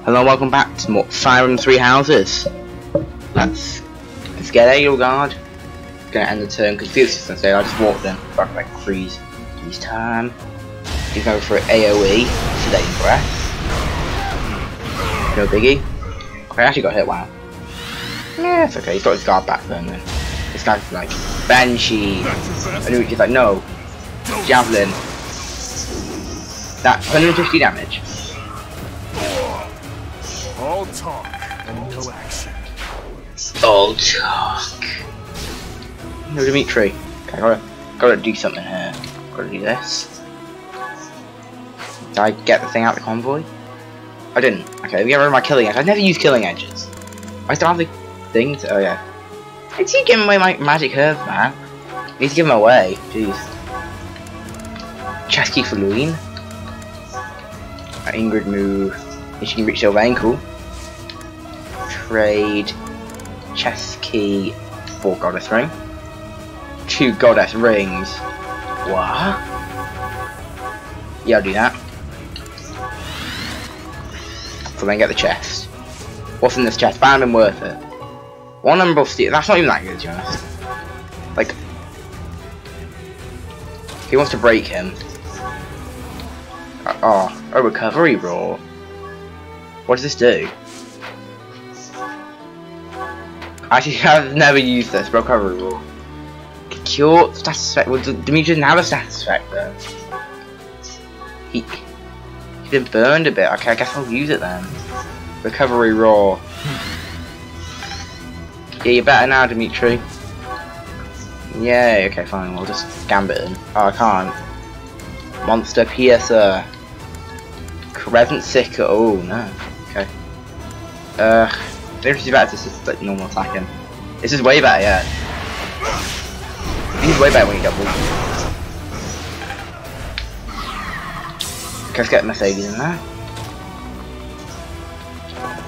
Hello, welcome back to more Fire and Three Houses. Let's get Aerial Guard. Gonna end the turn because Felix is gonna say I just walked in. Back like freeze. Freeze time. He's going for AoE, Sedating Breath. No biggie. Okay, I actually got hit, wow. Yeah, it's okay, he's got his guard back then. This guy's like Banshee. And he's like, no. Javelin. That's 150 damage. All talk and no action. All talk. No, Dimitri. Okay, gotta do something here. Gotta do this. Did I get the thing out of the convoy? I didn't. Okay, we get rid of my killing edge. I've never used killing edges. I still have the thing to. Oh yeah. I keep giving away my magic herbs, man. I need to give them away. Jeez. Chest key for Louine. Ingrid move. If she can reach Silver Ankle. Trade chest key for Goddess Ring. 2 Goddess Rings. What? Yeah, I'll do that. So then get the chest. What's in this chest? Found been worth it. 1 number of steel. That's not even that good, to be honest. Like, he wants to break him. A recovery roar. What does this do? Actually, I've never used this recovery roar. Cure status effect. Well, Dimitri doesn't have a status effect though. He's been burned a bit. Okay, I guess I'll use it then. Recovery roar. Yeah, you're better now, Dimitri. Yay. Okay, fine. We'll just gambit him. Oh, I can't. Monster Piercer. Crescent Sicker. Oh no. Okay. This is better to just like normal attacking. This is way better, yeah. He's way better when you double. Okay, let's get Mercedes in there.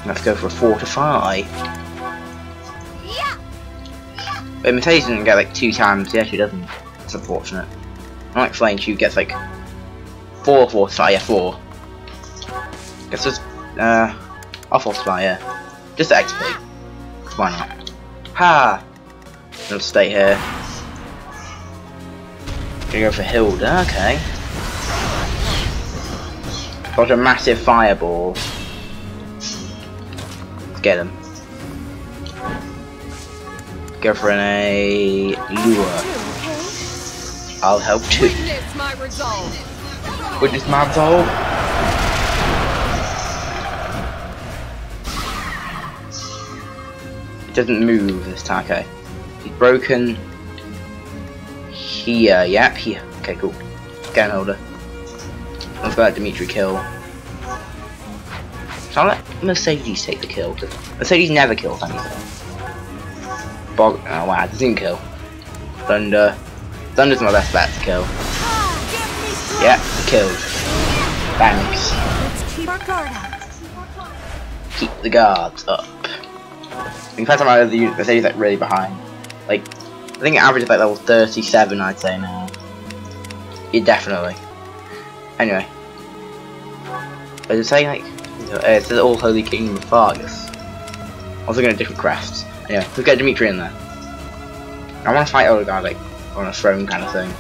Let's go for a Fortify. But Mercedes doesn't get like 2 times. Yeah, she doesn't. It's unfortunate. Unlike Flame, she gets like 4 Fortify. Yeah, 4. Guess just I'll Fortify, yeah. Just XP. Why not? Ha! I'll stay here. Gonna go for Hilda, okay. Got a massive fireball. Let's get him. Go for a lure. I'll help too. Witness my resolve. Witness my resolve. It doesn't move this time, okay. He's broken. Here, yep, here. Okay, cool. Get an holder. Let's let Dimitri kill. So I'll let Mercedes take the kill. Mercedes never kills anything. Oh wow, it didn't kill. Thunder. Thunder's my best bet to kill. Yep, killed. Thanks. Let's keep our guard up. Keep the guards up. In fact, I'm the Mercedes like really behind. Like, I think it averages like level 37, I'd say now. Yeah, definitely. Anyway, as I say, like, it's the All Holy Kingdom of Fargus. I was looking at different crests. Anyway, let's get Dimitri in there. I want to fight other guy like on a throne kind of thing.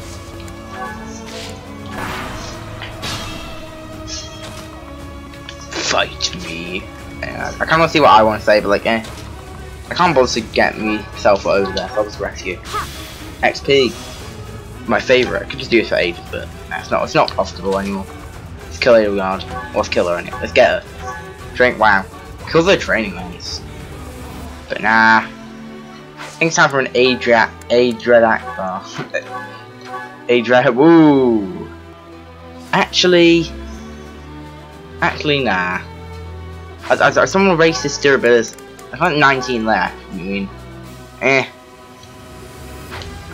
Fight me. I kind of see what I want to say, but like, I can't bother to get myself over there, so I'll just rescue. XP. My favourite. I could just do it for ages, but no, it's not profitable anymore. Let's kill Aerial Guard. Well, let's kill her anyway. Let's get her. Drink, wow. Kill the training lanes. But nah. I think it's time for an woo. Actually, nah. Someone erase this durability. I've got 19 left. I mean, And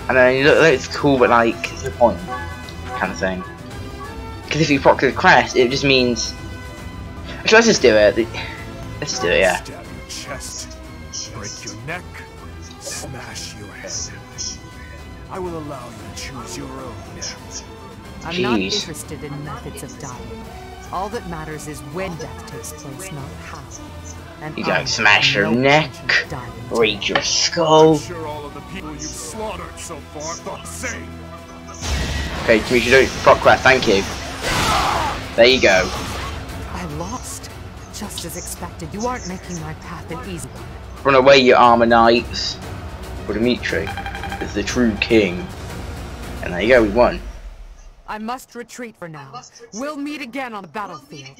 then you look, it's cool, but like, it's no point, kind of thing. Because if you proc the crest, it just means. Actually, let's just do it. Let's just do it, yeah. Stab your chest, break your neck, smash your head. I will allow you to choose your own death. I'm not interested in methods of dying. All that matters is when death takes place, not how. And You gotta smash your neck, break your skull. I'm sure all of the people you've slaughtered so far thought the same. Okay, Demetri, don't prop quest, thank you. There you go. I lost. Just as expected. You aren't making my path an easy one. Run away, you armor knights. For Demetri is the true king. And there you go, we won. I must retreat for now. We'll meet again on the battlefield.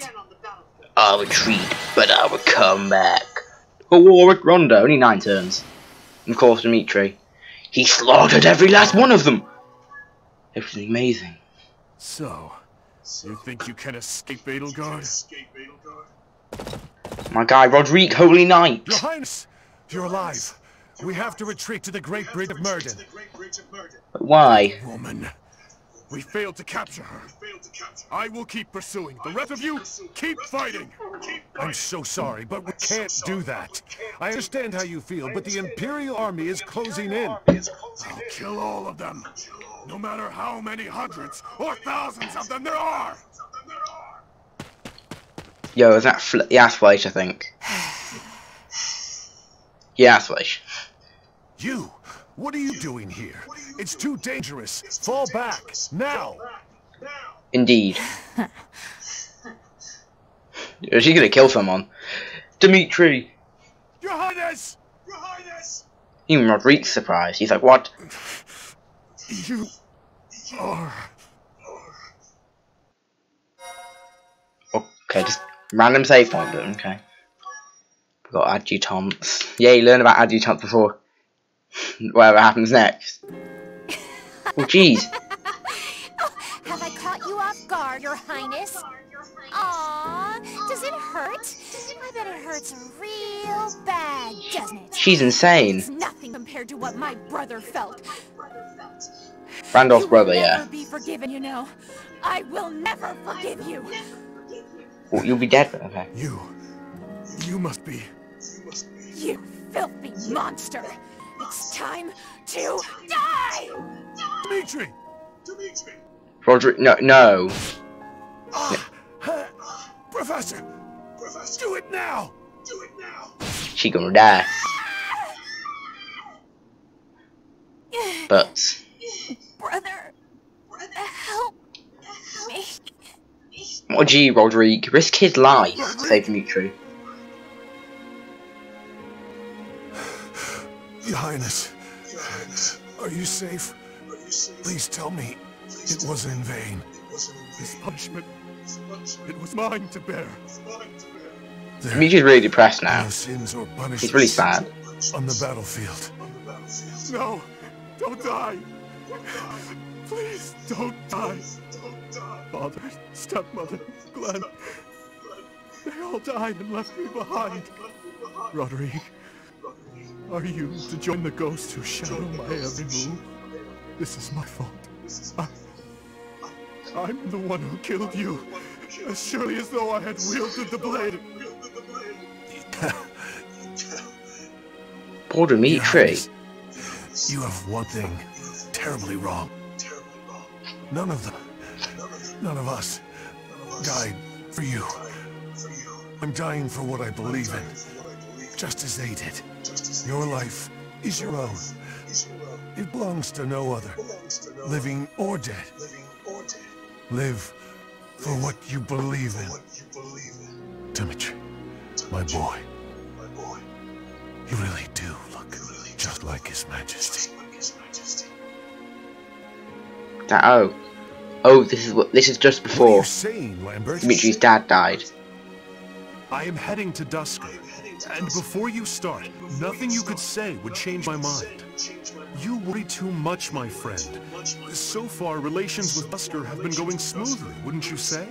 I'll retreat, but I will come back. A war with Ronda, only 9 turns. And of course, Demetri. He slaughtered every last one of them. It was amazing. So, you think you can escape Edelgard? My guy, Roderick, Holy Knight. Your Highness, you're alive. We have to retreat to the Great Bridge of Murden. But why? Woman, we failed to capture her. I will keep pursuing. The rest of you, keep fighting. I'm so sorry, but we can't do that. I understand how you feel, but the Imperial Army is closing in. I'll kill all of them, no matter how many hundreds or thousands of them there are. Yo, is that Yaswish, I think. Yaswish. You, what are you doing here? It's too dangerous. Fall back, now. Indeed. Is she gonna kill someone? Demetri! Your Highness! Your Highness! Even Roderick's surprised. He's like, what? You are... Okay, just random save point, okay. We've got adjutants. Yay, learn about adjutants before whatever happens next. Oh, jeez. Have I caught you off guard, Your Highness? Aww, does it hurt? I bet it hurts real bad, doesn't it? She's insane. It's nothing compared to what my brother felt. Randolph's brother, You will yeah. never be forgiven, you know. I will never forgive you. Oh, you'll be dead, okay. You must be... You filthy monster. It's time to die! Demetri! Roderick, no. Professor! Do it now! She gonna die. But Brother, help me. what G, Roderick? Risk his life to save Demetri. Your Highness, are you safe? Please tell me it wasn't in vain. This punishment, it was mine to bear. Demetri's really depressed now. No sins or punishments He's really sad. on the battlefield. No, don't die. Please don't die. Father, stepmother, Glenn, they all died and left me behind. Roderick, are you to join the ghosts who shadow my every move? This is my fault. I'm the one who killed you, as surely as though I had wielded the blade. Poor Demetri. You have one thing terribly wrong. None of us died for you. I'm dying for what I believe in, just as they did. Your life is your own. It belongs to no other, living or dead. Live for what you believe in. Dimitri, my boy. You really do look just like His Majesty. This is just What are you before saying, Lambert? Demetri's dad died. I am heading to Dusker, and before you start, nothing you could say would change my mind. You worry too much, my friend. So far, relations with Dusker have been going smoothly, wouldn't you say?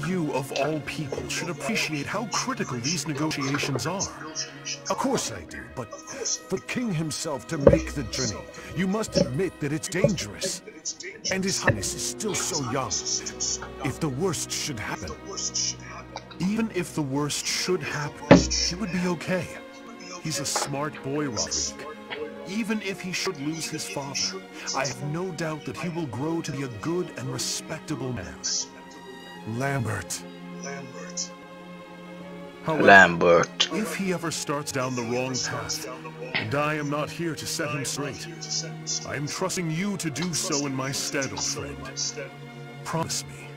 You, of all people, should appreciate how critical these negotiations are. Of course I do, but for King himself to make the journey, you must admit that it's dangerous. And His Highness is still so young. If the worst should happen, even if the worst should happen, he would be okay. He's a smart boy, Roderick. Even if he should lose his father, I have no doubt that he will grow to be a good and respectable man. Lambert. However, Lambert. if he ever starts down the wrong path, and I am not here to set him straight, I am trusting you to do so in my stead, old friend. Promise me.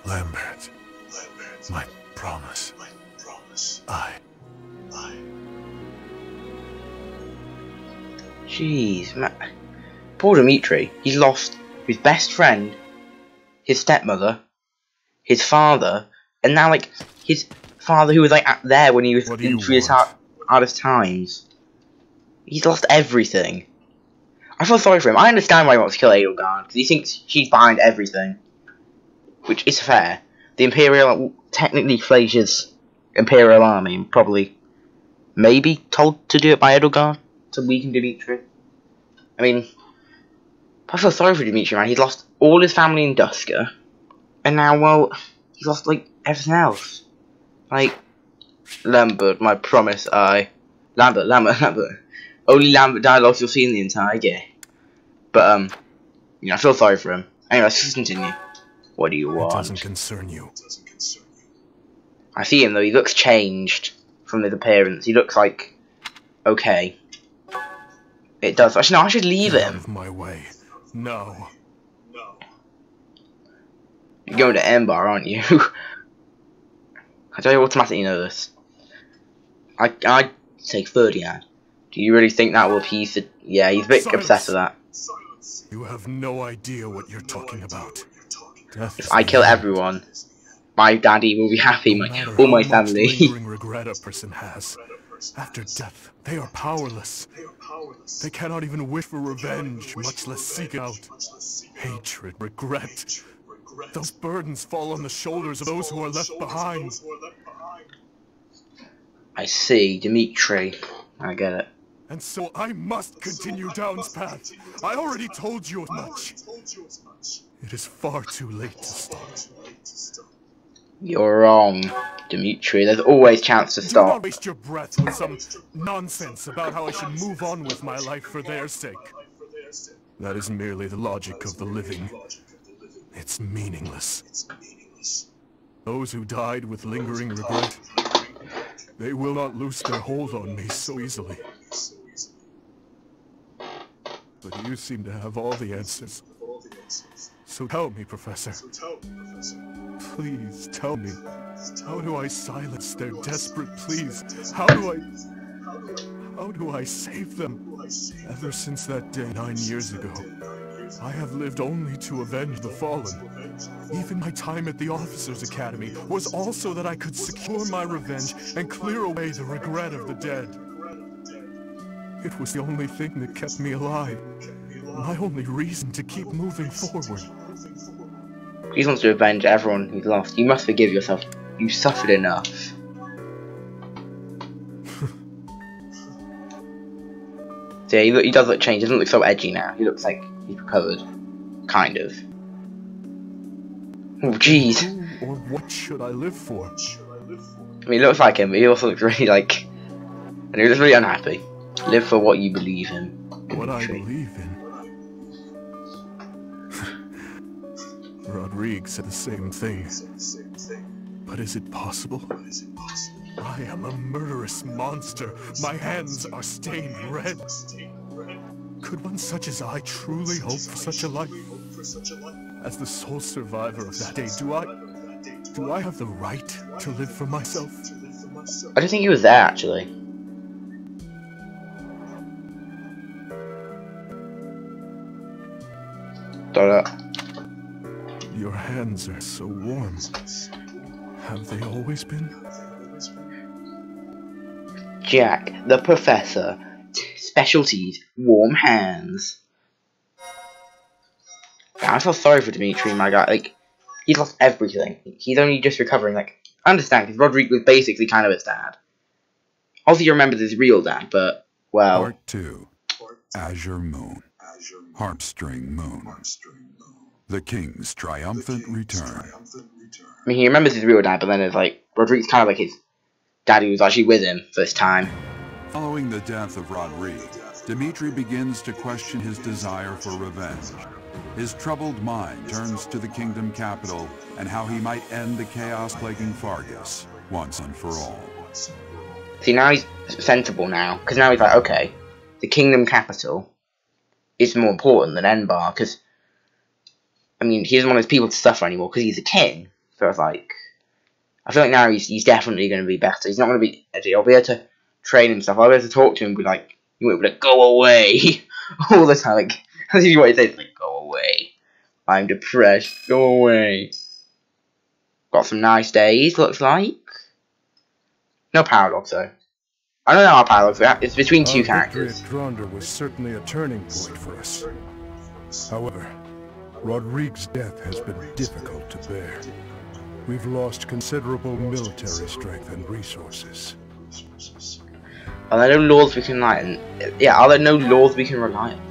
Lambert. My promise. Jeez, man. Poor Dimitri. He's lost his best friend, his stepmother, his father, and now, like, his father who was, like, there when he was in through his hardest times. He's lost everything. I feel sorry for him. I understand why he wants to kill Edelgard, because he thinks she's behind everything. Which is fair. The Imperial, technically Flacia's Imperial army, probably, maybe told to do it by Edelgard to weaken Dimitri. I mean, I feel sorry for Dimitri, man. He's lost all his family in Dusker, and now, well, he's lost, like, everything else. Like, Lambert, my promise, Lambert. Only Lambert dialogues you'll see in the entire game. But, you know, I feel sorry for him. Anyway, let's just continue. What do you want? It doesn't concern you. I see him, though. He looks changed from his appearance. He looks like... okay. It does. Actually, no, I should leave Get him. out of my way. No. You're going to Embar, aren't you? I don't automatically know this. I take Ferdinand. Do you really think that will appease the... yeah, he's a bit obsessed with that. You have no idea what you're talking about. Death If I kill everyone, my daddy will be happy, all my family. Lingering regret a person has. After death, they are powerless. They cannot even wish for revenge, much less seek it out. Hatred, regret. Those burdens fall on the shoulders of those who are left behind. I see, Dimitri. I get it. And so I must continue down this path. I already told you as much. It is far too late to stop. You're wrong, Dimitri. There's always chance to Do stop. not waste your breath with some nonsense about how I should move on with my life for their sake. That is merely the logic of the living. It's meaningless. Those who died with lingering regret, they will not lose their hold on me so easily. But you seem to have all the answers. So tell me, Professor. Please tell me. How do I silence their desperate pleas? How do I save them? Ever since that day 9 years ago, I have lived only to avenge the fallen. Even my time at the Officers' Academy was also that I could secure my revenge and clear away the regret of the dead. It was the only thing that kept me alive. My only reason to keep moving forward. He wants to avenge everyone he's lost. You must forgive yourself. You suffered enough. So yeah, he does look changed. He doesn't look so edgy now. He looks like he's recovered. Kind of. Oh, jeez. Who or what should I live for? I mean, he looks like him, but he also looks really like... and he looks really unhappy. Live for what you believe in. What I believe in? Rodrigue said the same thing. But is it possible? I am a murderous monster. My hands are stained red. Could one such as I truly hope for such a life? As the sole survivor of that day, do I have the right to live for myself? I don't think he was there, actually. Your hands are so warm. Have they always been? Jack, the Professor. Specialties, warm hands. I feel sorry for Dimitri, my guy. Like, he's lost everything. He's only just recovering. Like, I understand, because Rodrigue was basically kind of his dad. Obviously, he remembers his real dad, but, well... Part 2. Azure Moon. Harpstring Moon. The King's Triumphant Return. I mean, he remembers his real dad, but then it's like, Rodrigue's kind of like his dad who was actually with him for this time. Following the death of Rodrigue, Dimitri begins to question his desire for revenge. His troubled mind turns to the kingdom capital and how he might end the chaos plaguing Fargus once and for all. See, now he's sensible now, because now he's like, okay, the kingdom capital is more important than Enbar, because, I mean, he doesn't want his people to suffer anymore, because he's a king. So it's like, I feel like now he's definitely going to be better. He's not going to be, I'll be able to train himself, I'll be able to talk to him and be like, you won't be like, go away, all the time, like, that's usually what he says, like, go away, I'm depressed, go away. Got some nice days, looks like. No paradox though. I don't know how paradox is. It's between two characters. Victory at Dronder was certainly a turning point for us. However, Rodrigue's death has been difficult to bear. We've lost considerable military strength and resources. Are there no laws we can rely on? Yeah, are there no laws we can rely on?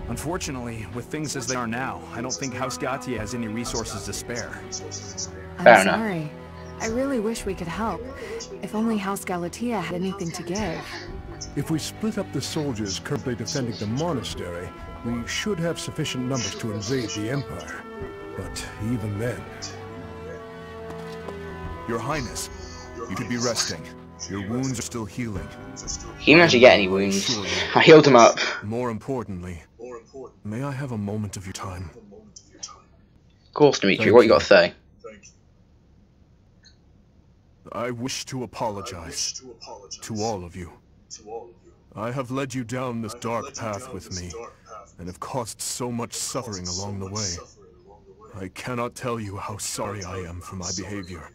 Unfortunately, with things as they are now, I don't think House Gatia has any resources to spare. I'm sorry. I really wish we could help. If only House Galatea had anything to give. If we split up the soldiers currently defending the monastery, we should have sufficient numbers to invade the Empire. But even then... Your Highness, you could be resting. Your wounds are still healing. He didn't actually get any wounds. I healed him up. More importantly, may I have a moment of your time? Of course, Dimitri, what you got to say? I wish to apologize to all of you. I have led you down this dark path with me, and have caused so much suffering along the way. I cannot tell you how sorry I am for my behavior.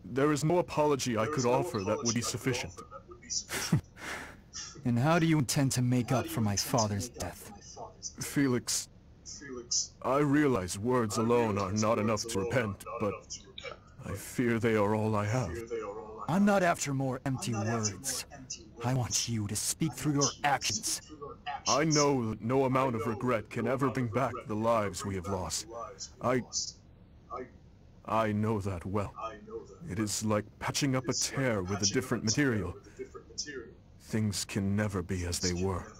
There is no apology I could offer that would be sufficient. And how do you intend to make up for my father's death? Felix, I realize words alone are not enough to repent, but I fear they are all I have. I'm not after more empty words. I want you to speak through your actions. I know that no amount of regret can ever bring back the lives we have lost. I know that well. It is like patching up a tear with a different material. Things can never be as they were.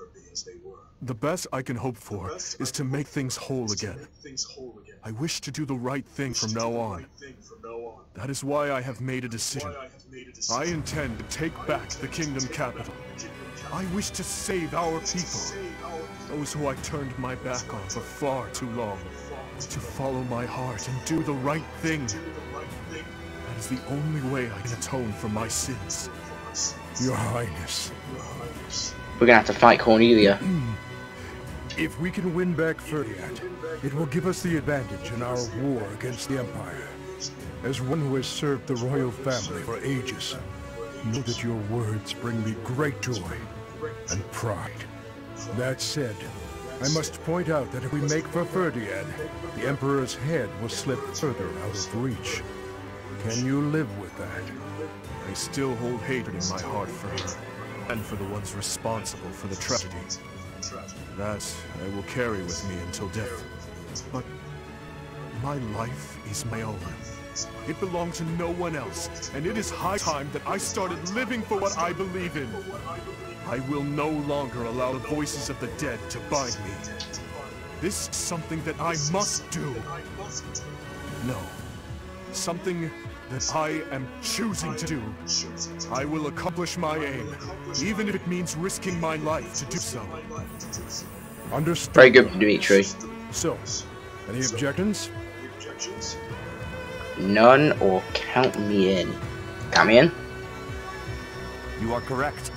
The best I can hope for is to make things whole again. I wish to do the right thing from now on. That is why I have made a decision. I intend to take back the kingdom capital. I wish to save our people, those who I turned my back on for far too long, to follow my heart and do the right thing. That is the only way I can atone for my sins. Your Highness. We're gonna have to fight Cornelia. If we can win back Fe3H, it will give us the advantage in our war against the Empire. As one who has served the royal family for ages, know that your words bring me great joy and pride. That said, I must point out that if we make for Fe3H, the Emperor's head will slip further out of reach. Can you live with that? I still hold hatred in my heart for her, and for the ones responsible for the tragedy. That I will carry with me until death. But my life is my own. It belongs to no one else, and it is high time that I started living for what I believe in. I will no longer allow the voices of the dead to bind me. This is something that I must do. No, something that I am choosing to do. I will accomplish my aim, even if it means risking my life to do so. Understood. Very good, Dimitri. So, any objections? None, or count me in. Count me in? You are correct.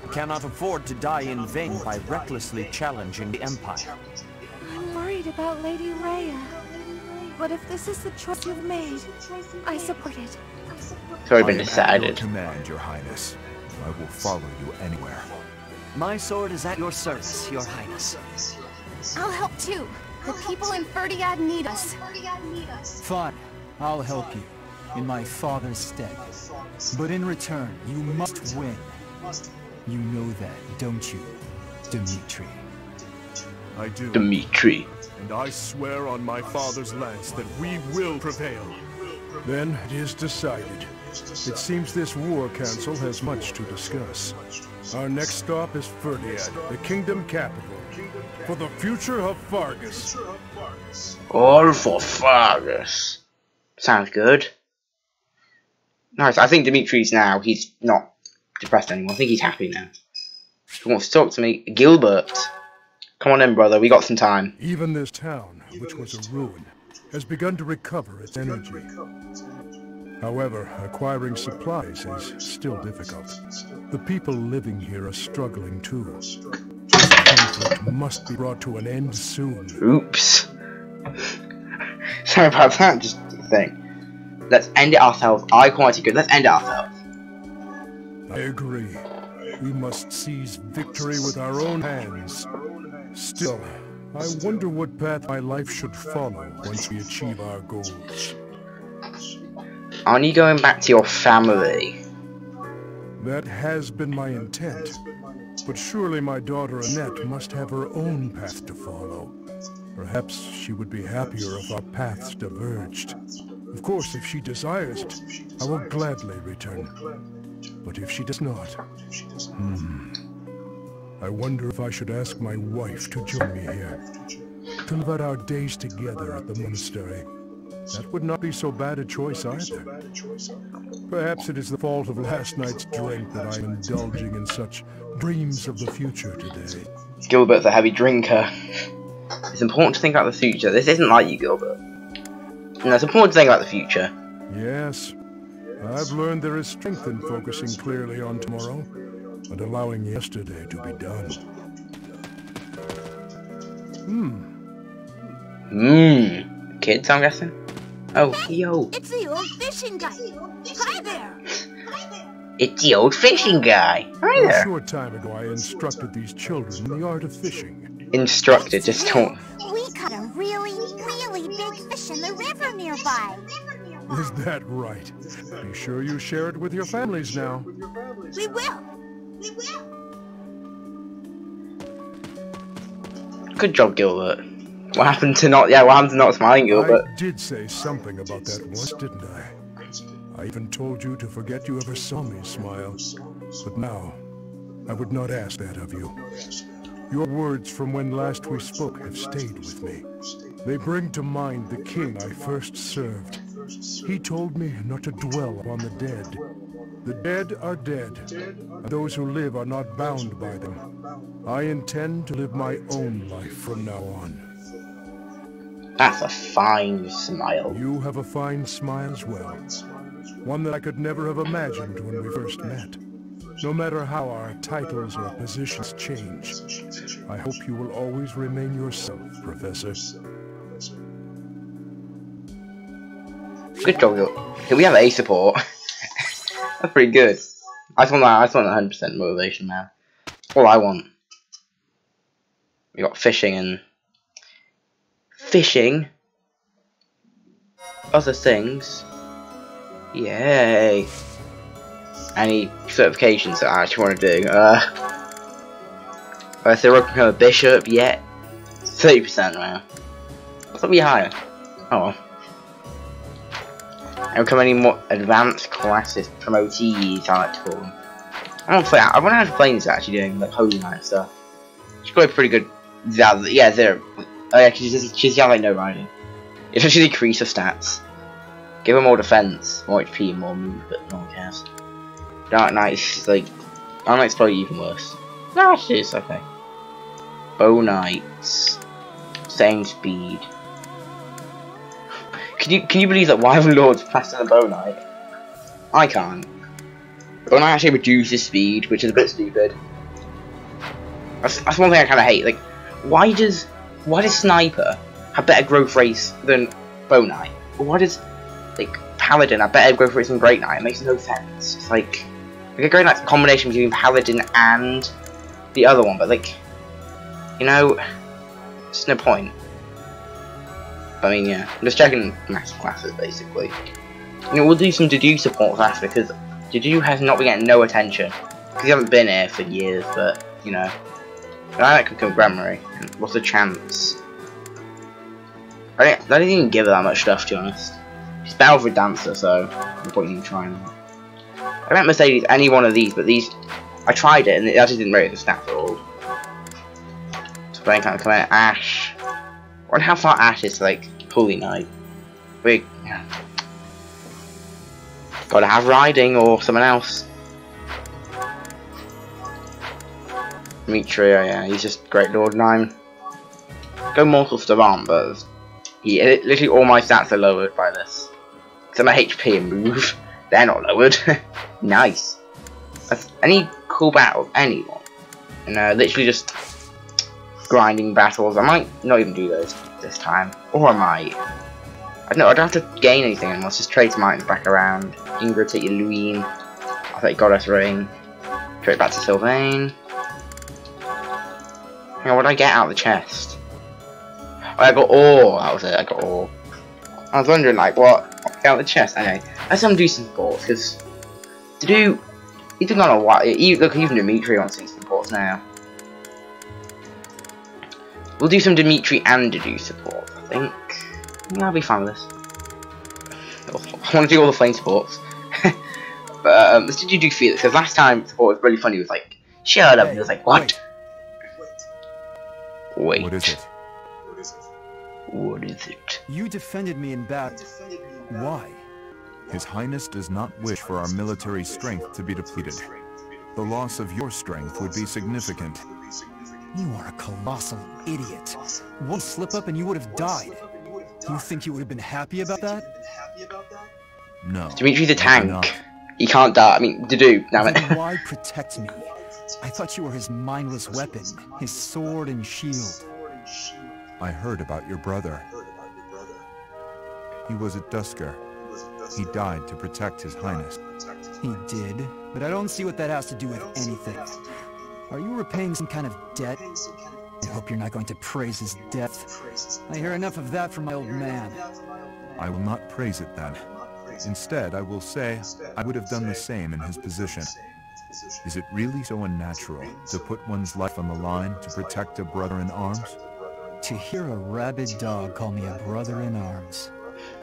We cannot afford to die in vain by recklessly challenging the Empire. I'm worried about Lady Rhea. But if this is the choice you've made, I support it. It's already been decided. At your command, Your Highness. I will follow you anywhere. My sword is at your service, Your Highness. I'll help too. The people in Fe3H need us. Fine, I'll help you, in my father's stead. But in return, you must win. You know that, don't you, Dimitri? I do. Dimitri. And I swear on my father's lance that we will prevail. Then it is decided. It seems this war council has much to discuss. Our next stop is Fe3H, the kingdom capital, for the future of Faerghus. All for Faerghus. Sounds good. Nice. I think Dimitri's now, he's not depressed anymore. I think he's happy now. He wants to talk to me. Gilbert. Come on in, brother. We got some time. Even this town, which was a ruin, has begun to recover its energy. However, acquiring supplies is still difficult. The people living here are struggling too. This conflict must be brought to an end soon. Oops. Sorry about that, just a thing. Let's end it ourselves. I quite agree. Let's end it ourselves. I agree. We must seize victory with our own hands. Still, I wonder what path my life should follow once we achieve our goals. Aren't you going back to your family? That has been my intent. But surely my daughter Annette must have her own path to follow. Perhaps she would be happier if our paths diverged. Of course, if she desires it, I will gladly return. But if she does not... I wonder if I should ask my wife to join me here. To live out our days together at the monastery. That would not be so bad a choice either. Perhaps it is the fault of last night's drink that I am indulging in such dreams of the future today. Gilbert's a heavy drinker. It's important to think about the future. This isn't like you, Gilbert. No, it's important to think about the future. Yes. I've learned there is strength in focusing clearly on tomorrow and allowing yesterday to be done. Kids, I'm guessing? Oh, yo. It's the old fishing guy. Hi there. It's the old fishing guy. Hi A there. short time ago, I instructed these children in the art of fishing. Instructed, just don't. We caught a really, really big fish in the river nearby. Is that right? Be sure you share it with your families now. We will. Good job, Gilbert. What happened to not smiling, Gilbert? I did say something about that once, didn't I? I even told you to forget you ever saw me smile. But now, I would not ask that of you. Your words from when last we spoke have stayed with me. They bring to mind the king I first served. He told me not to dwell upon the dead. The dead are dead, and those who live are not bound by them. I intend to live my own life from now on. That's a fine smile. You have a fine smile as well. One that I could never have imagined when we first met. No matter how our titles or positions change, I hope you will always remain yourself, Professor. Good job, Gilbert. Here we have A support. That's pretty good. I just want 100% motivation now. All I want. We got fishing and... Fishing? Other things? Yay! Any certifications that I actually want to do? If they're up to a bishop yet? 30% now. What's up be higher? Oh well. And become any more advanced classes, promotees, I like to call them. I want to have to play this actually doing like Holy Knight stuff. She's got a pretty good. Yeah, zero. Oh yeah, she's got like no riding. It should decrease her stats. Give her more defense, more HP, and more move, but no one cares. Dark Knight is like. Dark Knight's probably even worse. No, actually, it's okay. Bow Knights. Same speed. Can you believe that Wyvern Lord's faster than Bow Knight? I can't. Bow Knight actually reduces speed, which is a bit stupid. That's one thing I kind of hate. Like, why does Sniper have better growth rates than Bow Knight? Or why does Paladin have better growth rates than Great Knight? It makes no sense. It's like a Great Knight's a combination between Paladin and the other one, but just no point. I mean, yeah, I'm just checking massive classes basically. We'll do some Dedu support after because Dedu has not been getting no attention because he hasn't been here for years. But I could become Grammary. What's the chance? I didn't even give her that much stuff, to be honest. She's better with Dancer, so no point in trying that. I meant Mercedes, any one of these, but these, I tried it and it actually didn't rate the stats at all. So then kind of come in, Ash. I wonder how far Ash is to, like, Holy Knight. Yeah. Gotta have Riding or someone else. Demetria, yeah, he's just Great Lord 9. Go Mortal Savant, but yeah, literally all my stats are lowered by this. Except my HP and move, they're not lowered. Nice. That's any cool battle, anyone. And literally just grinding battles. I might not even do those this time. Or I might. I don't know, I don't have to gain anything anymore. Let's just trade some items back around. Ingrid, take your Luine. I'll take Goddess Ring. Trade back to Sylvain. Hang on, what did I get out of the chest? Oh, I got ore. That was it, I got ore. I was wondering, like, what out of the chest? Anyway, let's do some supports, because to do, you think on a while, look, even Dimitri wants some supports now. We'll do some Dimitri and Dedu support, I think. Yeah, I'll be fine with this. I want to do all the flame supports. But let's do Felix, because last time support was really funny. He was like, shut up, and he was like, what? Wait. What is it? What is it? You defended me in battle. Why? His Highness does not wish for our military strength to be depleted. The loss of your strength would be significant. You are a colossal idiot. One slip up and you would have died. You think you would have been happy about that? No. Dimitri the tank. He can't die. I mean, Dedu, damn it. Then why protect me? I thought you were his mindless weapon, his sword and shield. I heard about your brother. He was a Dusker. He died to protect His Highness. He did, but I don't see what that has to do with anything. Are you repaying some kind of debt? I hope you're not going to praise his death. I hear enough of that from my old man. I will not praise it then. Instead, I will say I would have done the same in his position. Is it really so unnatural to put one's life on the line to protect a brother in arms? To hear a rabid dog call me a brother in arms.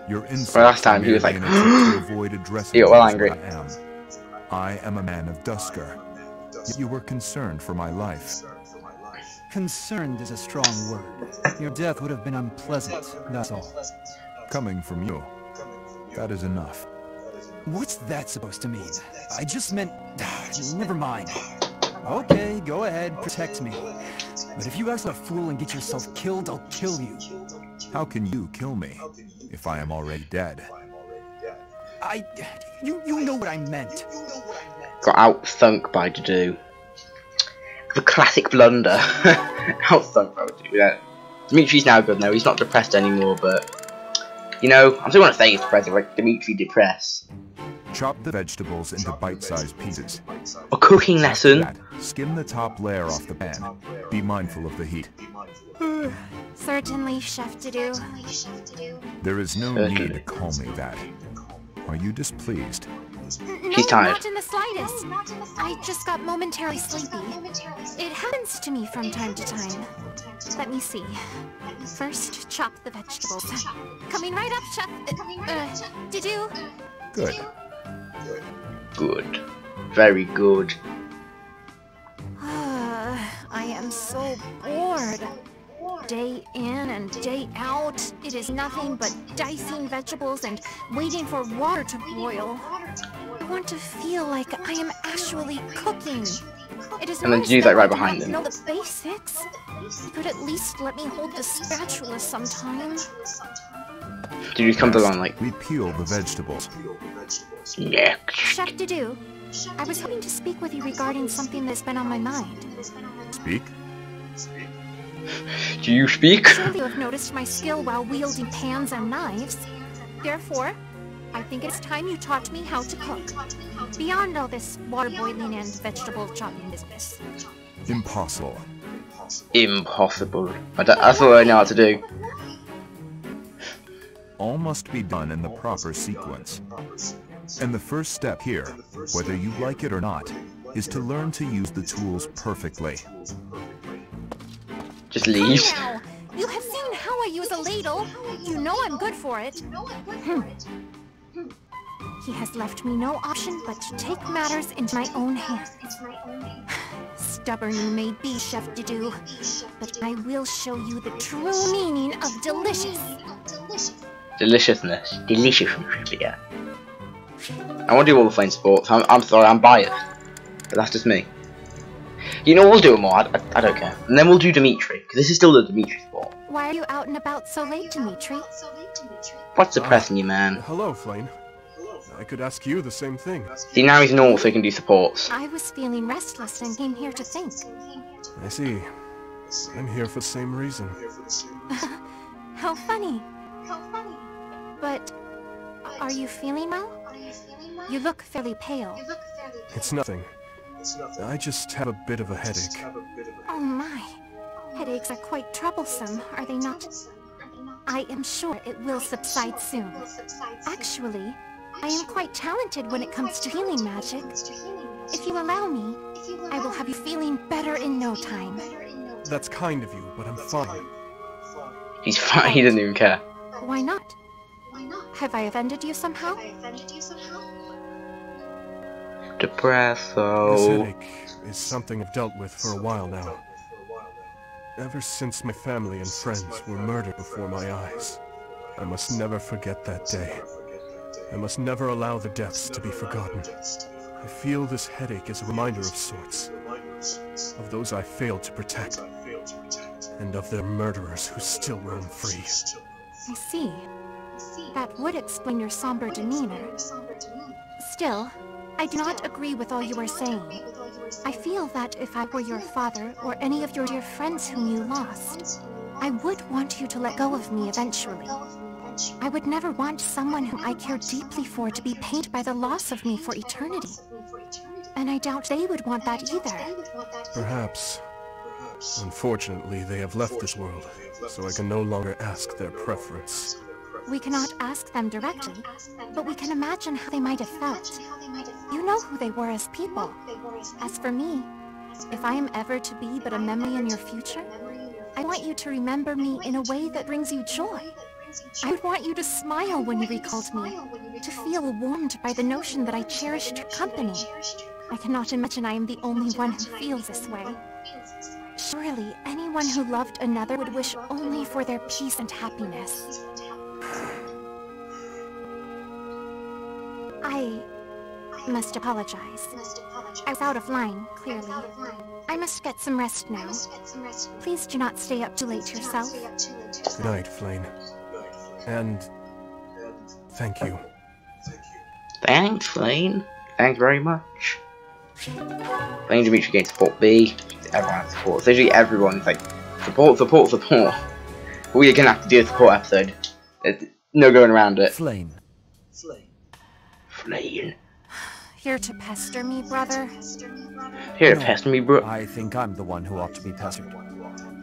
Your insults last time he was like, to avoid addressing he got well angry. I am a man of Dusker. Yet you were concerned for my life. Concerned is a strong word. Your death would have been unpleasant, that's all. Coming from you, that is enough. What's that supposed to mean? I just meant... Never mind. Okay, go ahead, protect me. But if you act like a fool and get yourself killed, I'll kill you. How can you kill me, if I am already dead? You know what I meant. Got out-thunk by Dedu. The classic blunder. Out-thunk by Dedu, yeah. Dimitri's now good now, he's not depressed anymore, but... You know, I'm still gonna say he's depressed, like Dimitri depressed. Chop the vegetables into bite-sized pieces. A cooking lesson. Skim the top layer off the pan. Be mindful of the heat. Certainly, Chef Dedu. There is no need to call me that. Are you displeased? She's tired. Not in the slightest. I just got momentarily sleepy. It happens to me from time to time. Let me see. First, chop the vegetables. Coming right up, Chef. Dedu. Good. Good. Very good. I am so bored. Day in and day out, it is nothing but dicing vegetables and waiting for water to boil. I want to feel like I am actually cooking. It is And then nice Dedu's that like right I do behind not him. know the basics. You could at least let me hold the spatula sometime. Dedu comes along like, We peel the vegetables. yeah. Chef Dedu, I was hoping to speak with you regarding something that's been on my mind. Speak? Do you speak? Surely you have noticed my skill while wielding pans and knives. Therefore, I think it's time you taught me how to cook. Beyond all this water boiling and vegetable chopping business. Impossible. Impossible. That's all I know how to do. All must be done in the proper sequence. And the first step here, whether you like it or not, is to learn to use the tools perfectly. Just leaves. Now, you have seen how I use a ladle. You know I'm good for it. He has left me no option but to take matters into my own hands. Stubborn you may be, Chef Didou, but I will show you the true meaning of delicious. Deliciousness. Deliciousness, yeah. I want to do all the Flame sports. I'm sorry, I'm biased. But that's just me. You know, we'll do more. I don't care. And then we'll do Dimitri, because this is still the Dimitri sport. Why are you out and about so late, Dimitri? What's depressing you, man? Hello, Flame. I could ask you the same thing. See, now he's normal, so he can do supports. I was feeling restless and came here to think. I see. I'm here for the same reason. How funny. But, are you feeling well? You look fairly pale. It's nothing. I just have a bit of a headache. Oh my. Headaches are quite troublesome, are they not? I am sure it will subside soon. Actually, I am quite talented when it comes to healing magic. If you allow me, I will have you feeling better in no time. That's kind of you, but I'm fine. He's fine, he doesn't even care. Why not? Have I offended you somehow? Depresso. This headache is something I've dealt with for a while now. Ever since my family and friends were murdered before my eyes. I must never forget that day. I must never allow the deaths to be forgotten. I feel this headache as a reminder of sorts. Of those I failed to protect. And of their murderers who still roam free. I see. That would explain your somber demeanor. Still, I do not agree with all you are saying. I feel that if I were your father or any of your dear friends whom you lost, I would want you to let go of me eventually. I would never want someone whom I care deeply for to be pained by the loss of me for eternity. And I doubt they would want that either. Perhaps. Unfortunately, they have left this world, so I can no longer ask their preference. We cannot ask them directly, but we can imagine how they might have felt. You know who they were as people. As for me, if I am ever to be but a memory in your future, I want you to remember me in a way that brings you joy. I would want you to smile when you recalled me, to feel warmed by the notion that I cherished your company. I cannot imagine I am the only one who feels this way. Surely, anyone who loved another would wish only for their peace and happiness. I must apologize. I was out of line, clearly. I must get some rest now. Please do not stay up too late yourself. Good night, Flame. And thank you. Thanks, Flame. Thanks very much. Flame Dimitri gains support B. Everyone has support. So usually everyone's like, support. We're gonna have to do a support episode. There's no going around it. Flame. Here to pester me, brother? Here to pester me, bro. I think I'm the one who ought to be pestered.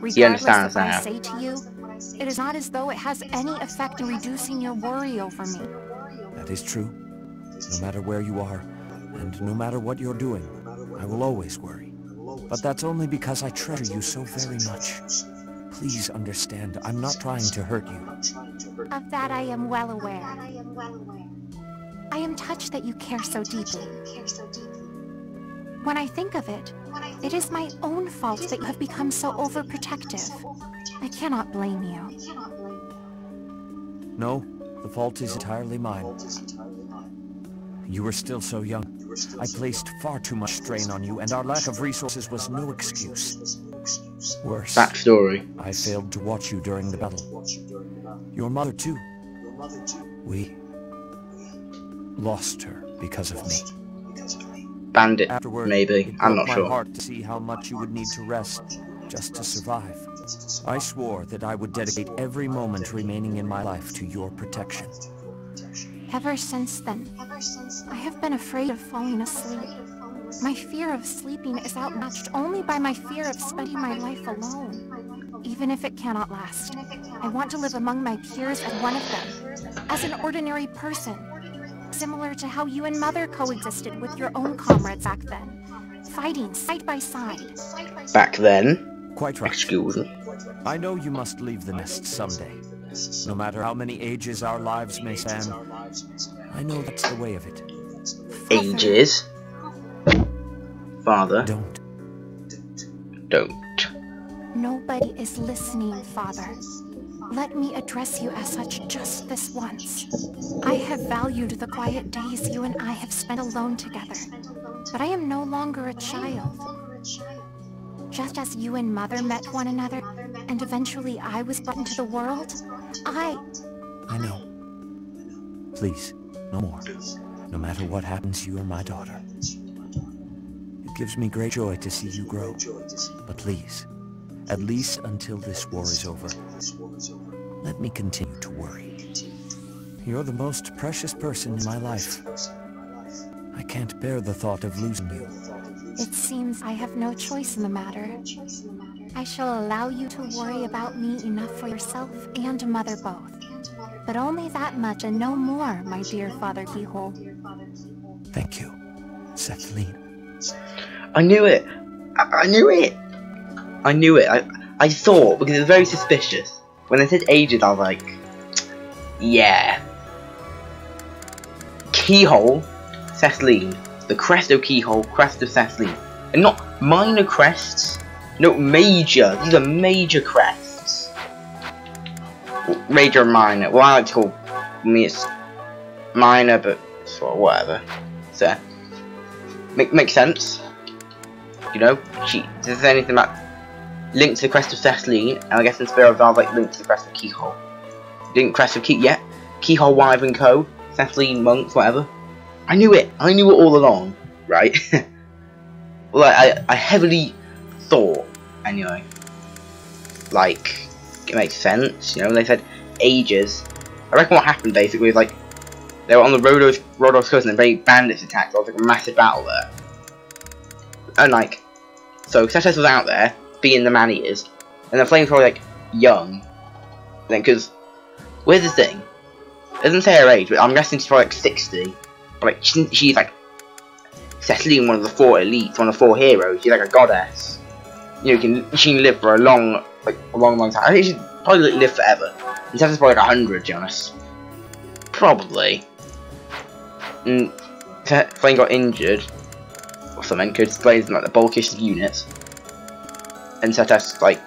Regardless of what I say to you, it is not as though it has any effect in reducing your worry over me. That is true. No matter where you are, and no matter what you're doing, I will always worry. But that's only because I treasure you so very much. Please understand, I'm not trying to hurt you. Of that I am well aware. I am touched that you care so deeply. When I think of it, it is my own fault that you have become so overprotective. I cannot blame you. No, the fault is entirely mine. You were still so young. I placed far too much strain on you, and our lack of resources was no excuse. Worse, Backstory. I failed to watch you during the battle. Your mother, too. We lost her because of me. Bandit, Afterward, maybe. I'm not my sure. heart to see how much you would need to rest just to survive. I swore that I would dedicate every moment remaining in my life to your protection. Ever since then, I have been afraid of falling asleep. My fear of sleeping is outmatched only by my fear of spending my life alone. Even if it cannot last, I want to live among my peers as one of them, as an ordinary person, similar to how you and Mother coexisted with your own comrades back then, fighting side by side. Back then? Quite right. Excuse me. I know you must leave the nest someday. No matter how many ages our lives may span, I know that's the way of it. Ages. Father. Don't. Nobody is listening, Father. Let me address you as such just this once. I have valued the quiet days you and I have spent alone together, but I am no longer a child. Just as you and Mother met one another, and eventually I was brought into the world, I know. Please, no more. No matter what happens, you are my daughter. It gives me great joy to see you grow. But please, at least until this war is over, let me continue to worry. You're the most precious person in my life. I can't bear the thought of losing you. It seems I have no choice in the matter. I shall allow you to worry about me enough for yourself and Mother both. But only that much and no more, my dear Father Keyhole. Thank you, Sethlene. I knew it! I knew it! I knew it. I thought, because it was very suspicious. When they said ages, I was like, yeah. Keyhole, Sethlene. The crest of Keyhole, crest of Sethlene. And not minor crests. No, major. These are major crests. Major and minor. Well, I like to call me it's minor, but sort of whatever. So, makes sense. You know, she does anything about linked to the crest of Sethlene, and I guess in Spirit of Valve, like linked to the crest of Keyhole. Didn't crest of Keyhole, Wyvern Co, Sethlene, Monks, whatever. I knew it. I knew it all along, right? Well, I heavily thought, anyway. Like, it makes sense, you know, when they said ages. I reckon what happened basically was like, they were on the Rhodos coast and then bandits attacked. There was like a massive battle there. And like, so Setes was out there, being the man he is, and the Flame's probably like, young. Then, because, where's the thing? It doesn't say her age, but I'm guessing she's probably like 60. But like, she's like, Sethlene, one of the 4 elites, one of the 4 heroes. She's like a goddess. You know, she can live for a long time. I think she'd probably live forever. And Setes is probably like 100, to be honest. Probably. And Flame got injured or something, because Flame's like the bulkiest of units. And Setes, like,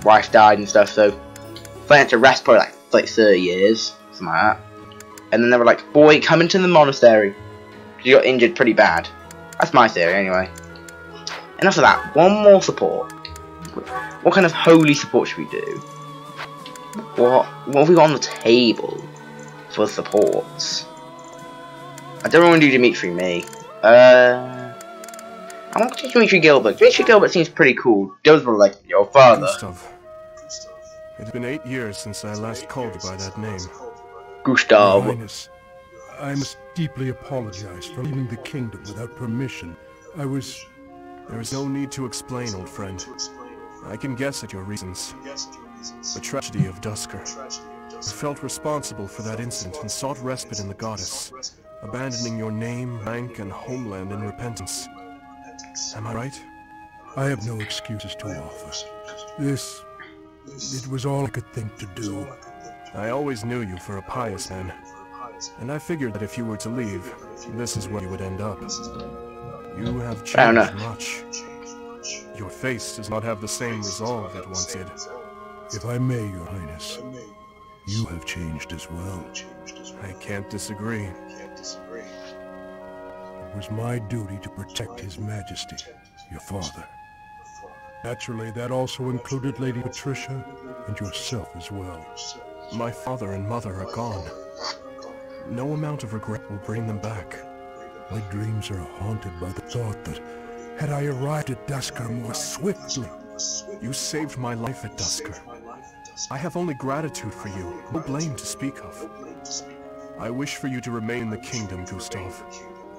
wife died and stuff, so Flame had to rest probably like 30 years, something like that. And then they were like, boy, come into the monastery. You got injured pretty bad. That's my theory, anyway. And after that, one more support. What kind of holy support should we do? What have we got on the table for supports? I don't want to do Dimitri me. I want to do Dimitri Gilbert. Dimitri Gilbert seems pretty cool. Those were like your father. Gustav. It's been 8 years since I last called you by that name. Gustav. Your Highness, I must deeply apologize for leaving the kingdom without permission. There is no need to explain, old friend. I can guess at your reasons. The tragedy of Duscur. You felt responsible for that incident and sought respite in the goddess, abandoning your name, rank, and homeland in repentance. Am I right? I have no excuses to offer. It was all I could think to do. I always knew you for a pious man, and I figured that if you were to leave, this is where you would end up. You have changed much. Your face does not have the same resolve it once did. If I may, Your Highness, you have changed as well. I can't disagree. It was my duty to protect His Majesty, your father. Naturally, that also included Lady Patricia and yourself as well. My father and mother are gone. No amount of regret will bring them back. My dreams are haunted by the thought that, had I arrived at Duscur more swiftly... You saved my life at Duscur. I have only gratitude for you, no blame to speak of. I wish for you to remain in the kingdom, Gustav,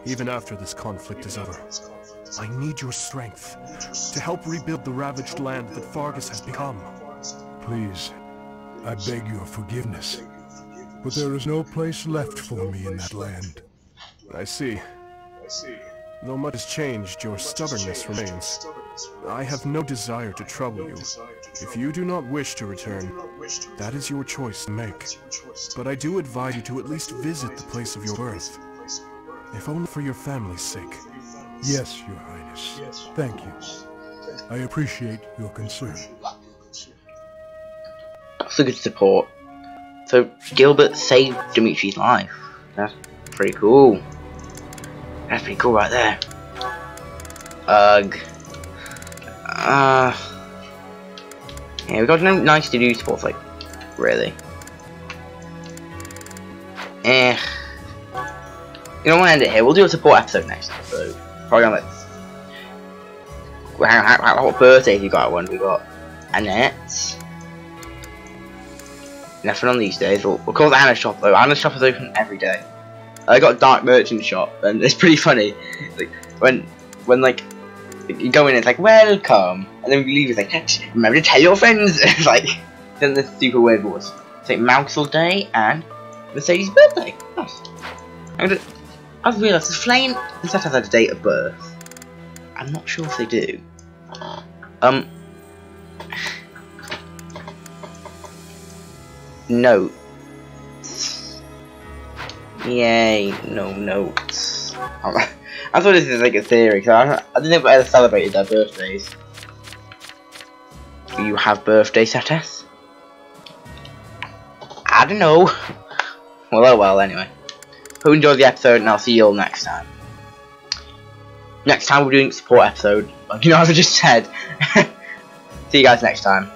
even after this conflict is over. I need your strength to help rebuild the ravaged land that Fargus has become. Please, I beg your forgiveness, but there is no place left for me in that land. I see. Though much has changed, your stubbornness remains. I have no desire to trouble you. If you do not wish to return, That is your choice to make. But I do advise you to at least visit the place of your birth. If only for your family's sake. Yes, Your Highness. Thank you. I appreciate your concern. That's a good support. So Gilbert saved Dimitri's life. That's pretty cool. That's pretty cool right there. Ugh. Yeah, we got no nice to do supports, like, really. You don't want to end it here. We'll do a support episode next episode. Probably on like, what birthdays you got? One we got Annette. Nothing on these days. We'll call the Anna's shop though. Anna's shop is open every day. I got a dark merchant shop, and it's pretty funny. Like when like you go in, it's like welcome, and then we leave. It's like remember to tell your friends. It's like then the super weird voice. It's like Mousel Day and Mercedes' birthday. Nice. I've realised this flame this has a date of birth. I'm not sure if they do. Notes. Yay, no notes. I thought this was like a theory, because I didn't ever celebrated their birthdays. Do you have birthday status? I don't know. Well, oh well, anyway. Hope you enjoyed the episode, and I'll see you all next time. Next time we're doing a support episode, like, you know, as I just said. See you guys next time.